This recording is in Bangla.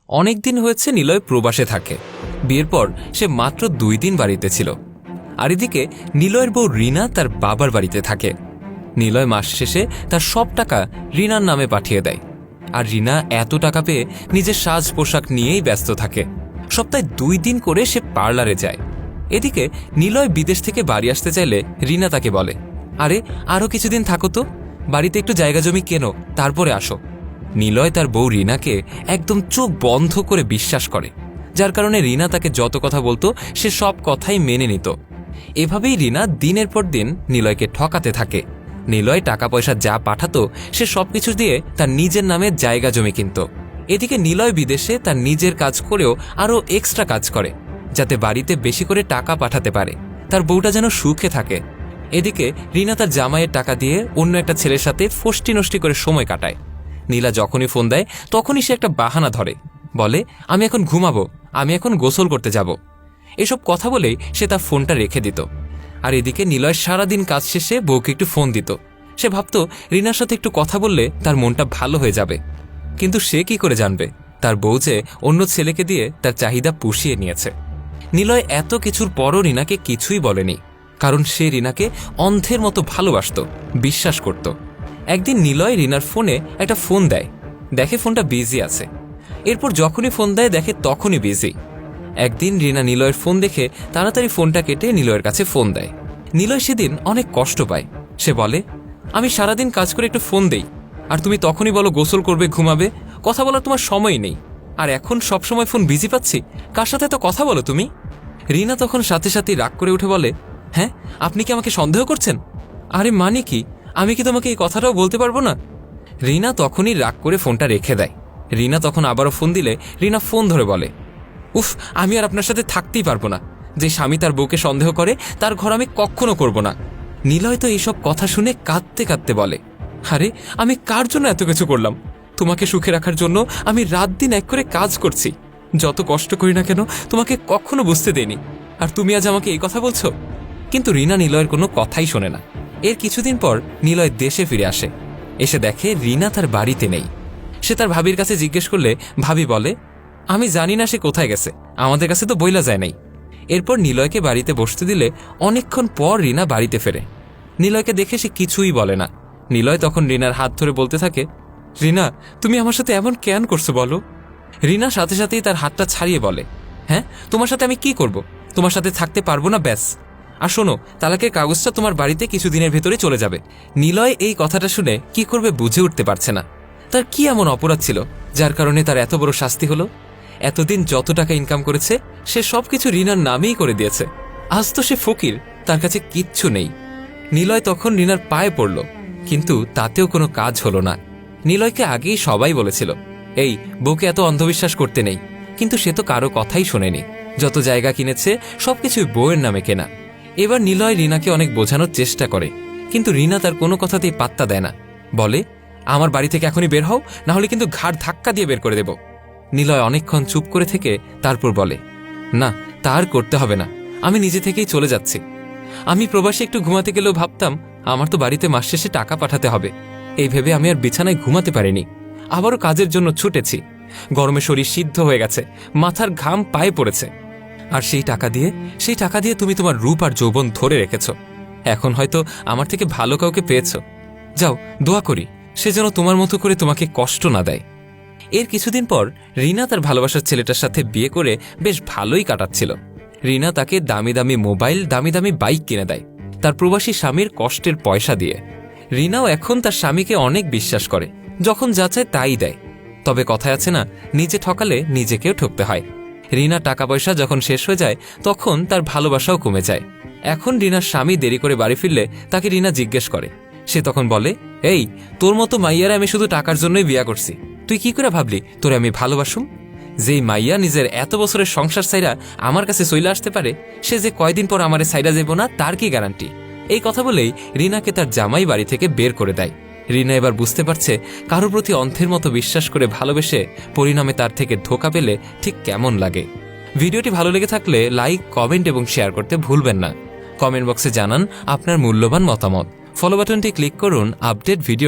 অনেক দিন হয়েছে নিলয় প্রবাসে থাকে। বিয়ের পর সে মাত্র 2 দিন বাড়িতে ছিল। আর এদিকে নিলয়ের বউ রিনা তার বাবার বাড়িতে থাকে। নিলয় মাস শেষে তার সব টাকা রিনার নামে পাঠিয়ে দেয়। আর রিনা এত টাকা পেয়ে নিজের সাজ পোশাক নিয়েই ব্যস্ত থাকে। সপ্তাহে 2 দিন করে সে পার্লারে যায়। এদিকে নিলয় বিদেশ থেকে বাড়ি আসতে চাইলে রিনা তাকে বলে, আরে আরও কিছুদিন থাকো তো, বাড়িতে একটু জায়গা জমি কেনো, তারপরে আসো। নিলয় তার বউ রিনাকে একদম চোখ বন্ধ করে বিশ্বাস করে, যার কারণে রিনা তাকে যত কথা বলতো সে সব কথাই মেনে নিত। এভাবেই রিনা দিনের পর দিন নিলয়কে ঠকাতে থাকে। নিলয় টাকা পয়সা যা পাঠাতো সে সবকিছু দিয়ে তার নিজের নামে জায়গা জমি কিনত। এদিকে নিলয় বিদেশে তার নিজের কাজ করেও আরও এক্সট্রা কাজ করে, যাতে বাড়িতে বেশি করে টাকা পাঠাতে পারে, তার বউটা যেন সুখে থাকে। এদিকে রিনা তার জামাইয়ের টাকা দিয়ে অন্য একটা ছেলের সাথে ফষ্টি নষ্টি করে সময় কাটায়। নীলা যখনই ফোন দেয় তখনই সে একটা বাহানা ধরে, বলে আমি এখন ঘুমাবো, আমি এখন গোসল করতে যাব। এসব কথা বলেই সে তার ফোনটা রেখে দিত। আর এদিকে নিলয় সারাদিন কাজ শেষে বউকে একটু ফোন দিত। সে ভাবত রিনার সাথে একটু কথা বললে তার মনটা ভালো হয়ে যাবে। কিন্তু সে কি করে জানবে তার বউ যে অন্য ছেলেকে দিয়ে তার চাহিদা পুষিয়ে নিয়েছে। নিলয় এত কিছুর পরও রিনাকে কিছুই বলেনি, কারণ সে রিনাকে অন্ধের মতো ভালোবাসত, বিশ্বাস করত। একদিন নিলয় রিনার ফোনে একটা ফোন দেয়, দেখে ফোনটা বিজি আছে। এরপর যখনই ফোন দেয় দেখে তখনই বিজি। একদিন রিনা নিলয়ের ফোন দেখে তাড়াতাড়ি ফোনটা কেটে নিলয়ের কাছে ফোন দেয়। নিলয় সেদিন অনেক কষ্ট পায়। সে বলে, আমি সারাদিন কাজ করে একটু ফোন দেই, আর তুমি তখনই বলো গোসল করবে, ঘুমাবে, কথা বলার তোমার সময় নেই। আর এখন সবসময় ফোন বিজি পাচ্ছি, কার সাথে তো কথা বলো তুমি? রিনা তখন সাথে সাথে রাগ করে উঠে বলে, হ্যাঁ আপনি কি আমাকে সন্দেহ করছেন? আরে মানে কি, আমি কি তোমাকে এই কথাটাও বলতে পারবো না? রিনা তখনই রাগ করে ফোনটা রেখে দেয়। রিনা তখন আবারও ফোন দিলে রিনা ফোন ধরে বলে, উফ, আমি আর আপনার সাথে থাকতেই পারবো না। যে স্বামী তার বউকে সন্দেহ করে তার ঘর আমি কখনো করব না। নিলয় তো এইসব কথা শুনে কাঁদতে কাঁদতে বলে, আরে আমি কার জন্য এত কিছু করলাম? তোমাকে সুখে রাখার জন্য আমি রাত দিন এক করে কাজ করছি, যত কষ্ট করি না কেন তোমাকে কখনো বুঝতে দেইনি, আর তুমি আজ আমাকে এই কথা বলছো? কিন্তু রিনা নিলয়ের কোনো কথাই শোনে না। এর কিছুদিন পর নিলয় দেশে ফিরে আসে। এসে দেখে রিনা তার বাড়িতে নেই। সে তার ভাবির কাছে জিজ্ঞেস করলে ভাবি বলে, আমি জানি না সে কোথায় গেছে, আমাদের কাছে তো বইলা যায় নাই। এরপর নিলয়কে বাড়িতে বসতে দিলে অনেকক্ষণ পর রিনা বাড়িতে ফেরে। নিলয়কে দেখে সে কিছুই বলে না। নিলয় তখন রিনার হাত ধরে বলতে থাকে, রিনা তুমি আমার সাথে এমন কেন করছো বলো? রিনা সাথে সাথেই তার হাতটা ছাড়িয়ে বলে, হ্যাঁ তোমার সাথে আমি কি করব? তোমার সাথে থাকতে পারবো না, ব্যাস। আর শোনো, তালাকের কাগজটা তোমার বাড়িতে কিছুদিনের ভেতরে চলে যাবে। নিলয় এই কথাটা শুনে কি করবে বুঝে উঠতে পারছে না। তার কি এমন অপরাধ ছিল যার কারণে তার এত বড় শাস্তি হলো? এতদিন যত টাকা ইনকাম করেছে সে সবকিছু রিনার নামেই করে দিয়েছে। আজ তো সে ফকির, তার কাছে কিচ্ছু নেই। নিলয় তখন রিনার পায়ে পড়ল, কিন্তু তাতেও কোনো কাজ হলো না। নিলয়কে আগেই সবাই বলেছিল, এই বউকে এত অন্ধবিশ্বাস করতে নেই, কিন্তু সে তো কারো কথাই শোনেনি। যত জায়গা কিনেছে সবকিছুই বউয়ের নামে কেনা। এবার নিলয় রিনাকে অনেক বোঝানোর চেষ্টা করে, কিন্তু রিনা তার কোনো কথাতেই পাত্তা দেয় না। বলে, আমার বাড়ি থেকে এখনই বের হও, না হলে কিন্তু ঘাড় ধাক্কা দিয়ে বের করে দেব। নিলয় অনেকক্ষণ চুপ করে থেকে তারপর বলে, না তার করতে হবে না, আমি নিজে থেকেই চলে যাচ্ছি। আমি প্রবাসে একটু ঘুমাতে গেলেও ভাবতাম আমার তো বাড়িতে মাস শেষে টাকা পাঠাতে হবে। এই ভেবে আমি আর বিছানায় ঘুমাতে পারিনি। আবারও কাজের জন্য ছুটেছি। গরমে শরীর সিদ্ধ হয়ে গেছে, মাথার ঘাম পায়ে পড়েছে। আর সেই টাকা দিয়ে তুমি তোমার রূপ আর যৌবন ধরে রেখেছ। এখন হয়তো আমার থেকে ভালো কাউকে পেয়েছ। যাও, দোয়া করি সে যেন তোমার মতো করে তোমাকে কষ্ট না দেয়। এর কিছুদিন পর রিনা তার ভালোবাসার ছেলেটার সাথে বিয়ে করে বেশ ভালোই কাটাচ্ছিল। রিনা তাকে দামি দামি মোবাইল, দামি দামি বাইক কিনে দেয় তার প্রবাসী স্বামীর কষ্টের পয়সা দিয়ে। রিনাও এখন তার স্বামীকে অনেক বিশ্বাস করে, যখন যা চায় তাই দেয়। তবে কথায় আছে না, নিজে ঠকালে নিজেকেও ঠকতে হয়। রিনা টাকা পয়সা যখন শেষ হয়ে যায় তখন তার ভালোবাসাও কমে যায়। এখন রিনার স্বামী দেরি করে বাড়ি ফিরলে তাকে রিনা জিজ্ঞেস করে। সে তখন বলে, এই তোর মতো মাইয়ারা আমি শুধু টাকার জন্যই বিয়া করছি, তুই কি করে ভাবলি তোরে আমি ভালোবাসুম? যেই মাইয়া নিজের এত বছরের সংসার সাইরা আমার কাছে চইলা আসতে পারে, সে যে কয়দিন পর আমারে সাইডা যাইব না তার কি গ্যারান্টি? এই কথা বলেই রিনাকে তার জামাই বাড়ি থেকে বের করে দেয়। রিনা এবার বুঝতে পারছে কারোর প্রতি অন্ধের মতো বিশ্বাস করে ভালোবেসে পরিণামে তার থেকে ধোঁকা পেলে ঠিক কেমন লাগে। ভিডিওটি ভালো লেগে থাকলে লাইক, কমেন্ট এবং শেয়ার করতে ভুলবেন না। কমেন্ট বক্সে জানান আপনার মূল্যবান মতামত। ফলো বাটনটি ক্লিক করুন আপডেট ভিডিও